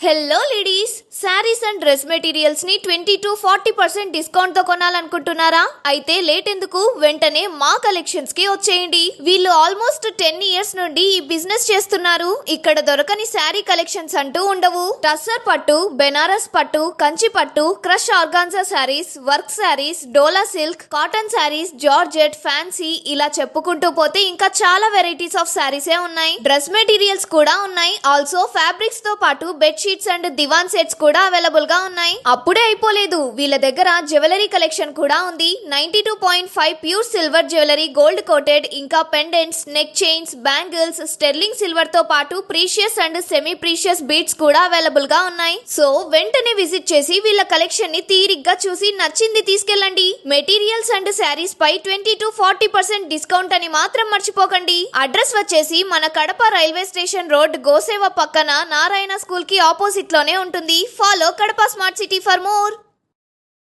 Hello ladies, saris and dress materials ని 20 to 40% discount తో కొనాలనుకుంటున్నారా? అయితే లేట్ ఎందుకు, వెంటనే మా కలెక్షన్స్ కి వచ్చేయండి. వీళ్ళు ఆల్మోస్ట్ 10 ఇయర్స్ నుండి ఈ బిజినెస్ చేస్తున్నారు. ఇక్కడ దొరకని శారీ కలెక్షన్స్ అంటూ ఉండవు. టస్సర్ పట్టు, బెనారస్ పట్టు, కంచి పట్టు, crush organza sarees, work sarees, Dola silk, cotton sarees, georgette, fancy, ఇలా చెప్పుకుంటూ పోతే ఇంకా చాలా వెరైటీస్ ఆఫ్ శారీస్ ఉన్నాయి. డ్రెస్ మెటీరియల్స్ కూడా ఉన్నాయి. ఆల్సో ఫ్యాబ్రిక్స్ తో పాటు bed sheets and divan sets కూడా అవైలబుల్ గా ఉన్నాయి. అప్పుడే అయిపోలేదు, వీళ్ళ దగ్గర జ్యువెలరీ కలెక్షన్ కూడా ఉంది. 92.5 pure silver jewellery, gold coated, ఇంకా pendants, neck chains, bangles, sterling silver తో పాటు precious and semi precious beads కూడా అవైలబుల్ గా ఉన్నాయి. సో వెంటనే విజిట్ చేసి వీళ్ళ కలెక్షన్ ని తీరిగ్గా చూసి నచ్చింది తీసుకెళ్ళండి. మెటీరియల్స్ అండ్ శారీస్ పై 20 to 40% డిస్కౌంట్ అని మాత్రం మర్చిపోకండి. అడ్రస్ వచ్చేసి మన కడప రైల్వే స్టేషన్ రోడ్, గోసేవ పక్కన నారాయణ స్కూల్ కి ఆపోజిట్ లోనే ఉంటుంది. Follow Kadapa smart city for more.